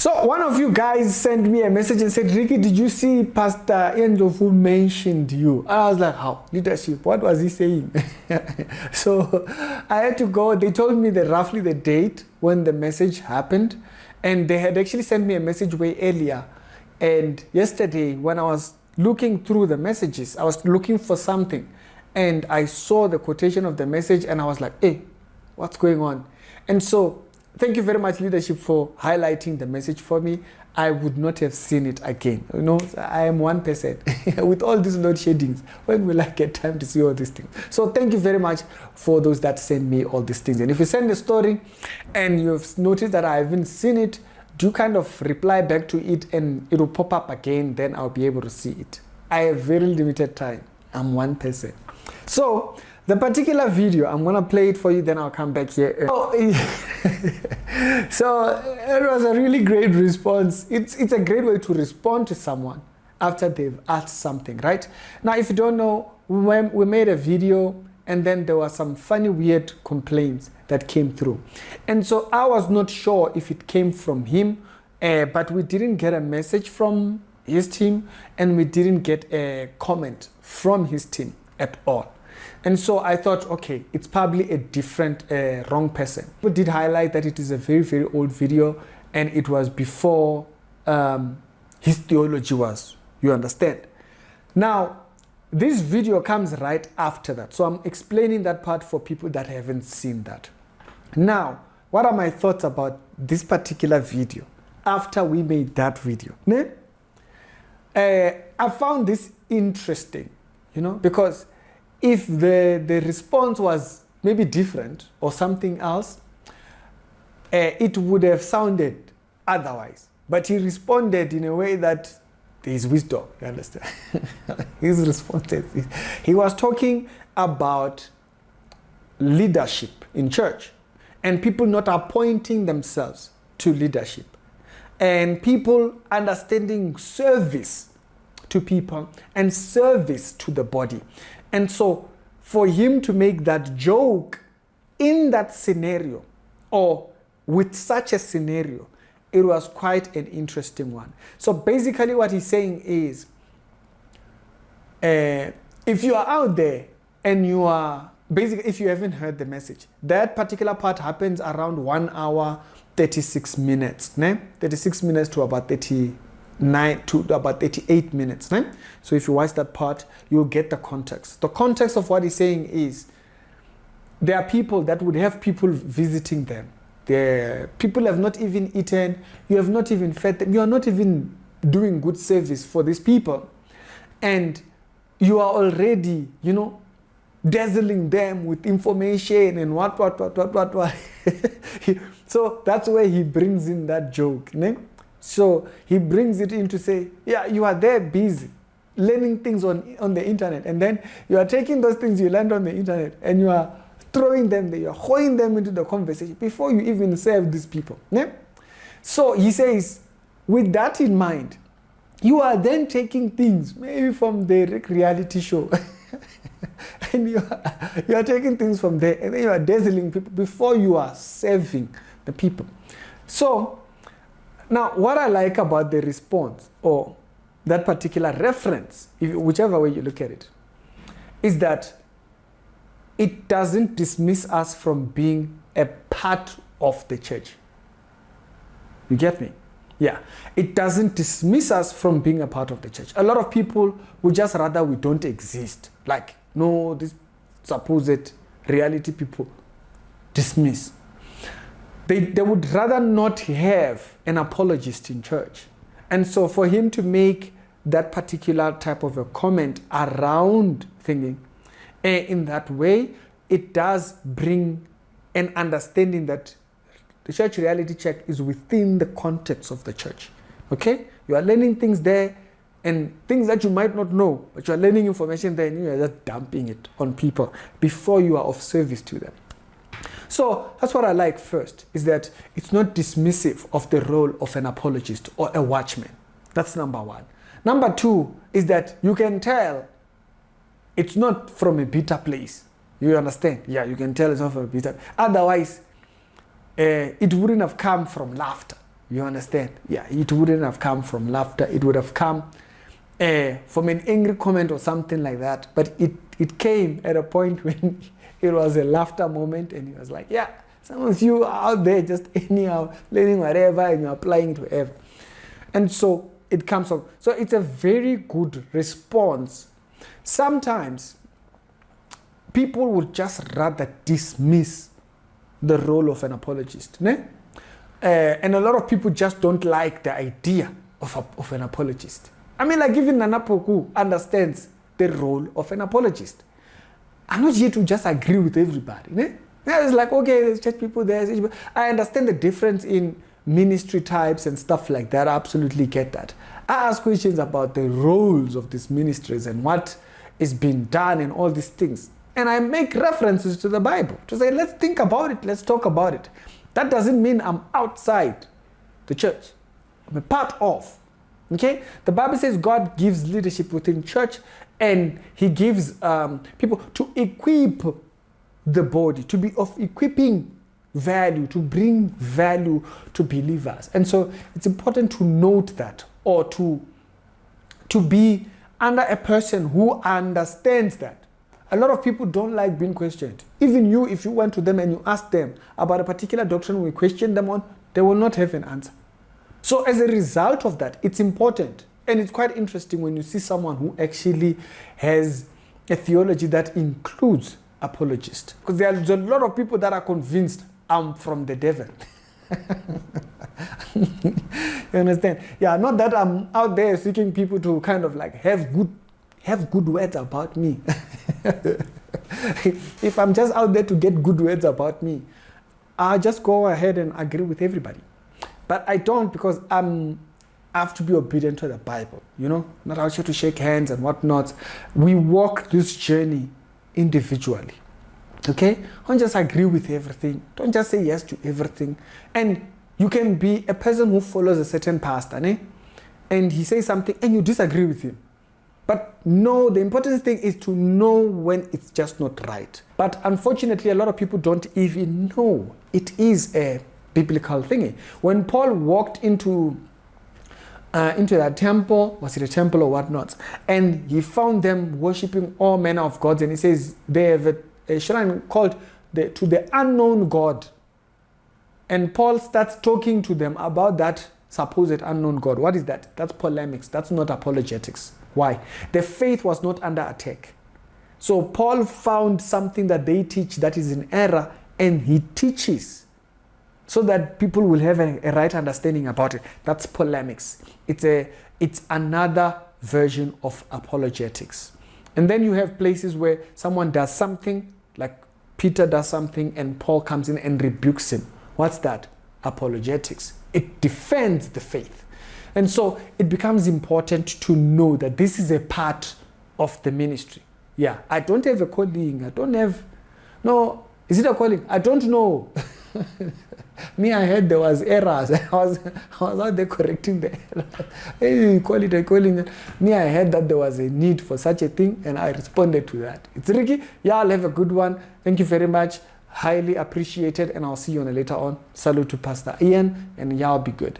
So one of you guys sent me a message and said, Ricky, did you see Pastor Ian Ndlovu mentioned you? And I was like, how? Leadership, what was he saying? So I had to go. They told me roughly the date when the message happened. And they had actually sent me a message way earlier. And yesterday, when I was looking through the messages, I was looking for something. And I saw the quotation of the message and I was like, hey, what's going on? And so thank you very much, leadership, for highlighting the message for me. I would not have seen it again. You know, I am one person with all these load sheddings. When will I get time to see all these things? So thank you very much for those that send me all these things. And if you send a story and you've noticed that I haven't seen it, do kind of reply back to it and it will pop up again. Then I'll be able to see it. I have very limited time. I'm one person. So the particular video, I'm going to play it for you, then I'll come back here. So it was a really great response. It's a great way to respond to someone after they've asked something, right? Now, if you don't know, we made a video and then there were some funny, weird complaints that came through. And so I was not sure if it came from him, but we didn't get a message from his team and we didn't get a comment from his team at all. And so I thought, okay, it's probably a different, wrong person. We did highlight that it is a very, very old video and it was before his theology was, you understand? Now, this video comes right after that. So I'm explaining that part for people that haven't seen that. Now, what are my thoughts about this particular video after we made that video? I found this interesting, you know, because if the response was maybe different or something else, it would have sounded otherwise. But he responded in a way that there is wisdom, you understand? His response, he was talking about leadership in church and people not appointing themselves to leadership and people understanding service to people and service to the body. And so for him to make that joke in that scenario or with such a scenario, it was quite an interesting one. So basically what he's saying is, if you are out there and you are, basically if you haven't heard the message, that particular part happens around 1 hour, 36 minutes, 36 minutes to about 39 to about 38 minutes. So if you watch that part, you'll get the context. The context of what he's saying is there are people that would have people visiting them. People have not even eaten, you have not even fed them, you are not even doing good service for these people. And you are already, you know, dazzling them with information and what. So that's where he brings in that joke. So he brings it in to say, yeah, you are there busy learning things on the internet. And then you are taking those things you learned on the internet and you are throwing them there, you are throwing them into the conversation before you even serve these people. So he says, with that in mind, you are then taking things maybe from the reality show. And you are taking things from there and then you are dazzling people before you are serving the people. So now, what I like about the response or that particular reference, whichever way you look at it, is that it doesn't dismiss us from being a part of the church. You get me? Yeah. It doesn't dismiss us from being a part of the church. A lot of people would just rather we don't exist. Like, no, this supposed reality people dismiss. They would rather not have an apologist in church. And so for him to make that particular type of a comment around thinking in that way, it does bring an understanding that the church reality check is within the context of the church. Okay? You are learning things there and things that you might not know, but you are learning information there and you are just dumping it on people before you are of service to them. So that's what I like first, is that it's not dismissive of the role of an apologist or a watchman. That's number one. Number two is that you can tell it's not from a bitter place. You understand? Yeah, you can tell it's not from a bitter. Otherwise, it wouldn't have come from laughter. You understand? Yeah, it wouldn't have come from laughter. It would have come from an angry comment or something like that. But it came at a point when it was a laughter moment, and he was like, yeah, some of you are out there just anyhow, learning whatever, and you're applying it wherever. And so it comes from. So it's a very good response. Sometimes people would just rather dismiss the role of an apologist. Ne? And a lot of people just don't like the idea of an apologist. I mean, like even Nana Poku understands the role of an apologist. I'm not here to just agree with everybody. Ne? It's like, okay, there's church people there. I understand the difference in ministry types and stuff like that. I absolutely get that. I ask questions about the roles of these ministries and what is being done and all these things. And I make references to the Bible to say, let's think about it, let's talk about it. That doesn't mean I'm outside the church. I'm a part of. Okay? The Bible says God gives leadership within church, and he gives people to equip the body, to be of equipping value, to bring value to believers. And so it's important to note that, or to be under a person who understands that. A lot of people don't like being questioned. Even you, if you went to them and you ask them about a particular doctrine we question them on, they will not have an answer. So as a result of that, it's important. And it's quite interesting when you see someone who actually has a theology that includes apologist. Because there's a lot of people that are convinced I'm from the devil. You understand? Yeah, not that I'm out there seeking people to kind of like have good words about me. If I'm just out there to get good words about me, I'll just go ahead and agree with everybody. But I don't, because I have to be obedient to the Bible, you know, not out here to shake hands and whatnot. We walk this journey individually. Okay? Don't just agree with everything. Don't just say yes to everything. And you can be a person who follows a certain pastor, né? And he says something and you disagree with him. But no, the important thing is to know when it's just not right. But unfortunately, a lot of people don't even know it is a biblical thingy. When Paul walked into that temple, was it a temple or whatnot, and he found them worshiping all manner of gods, and he says they have a shrine called to the unknown God. And Paul starts talking to them about that supposed unknown God. What is that? That's polemics. That's not apologetics. Why? The faith was not under attack. So Paul found something that they teach that is in error, and he teaches so that people will have a right understanding about it. That's polemics. It's another version of apologetics. And then you have places where someone does something, like Peter does something, and Paul comes in and rebukes him. What's that? Apologetics. It defends the faith. And so it becomes important to know that this is a part of the ministry. Yeah, I don't have a calling. Is it a calling? I don't know. Me, I heard there was errors. I was out there correcting the errors. Hey, you call it a calling. Me, I heard that there was a need for such a thing, and I responded to that. It's Ricky. Yeah, I'll have a good one. Thank you very much. Highly appreciated, and I'll see you on a later on. Salute to Pastor Ian, and y'all be good.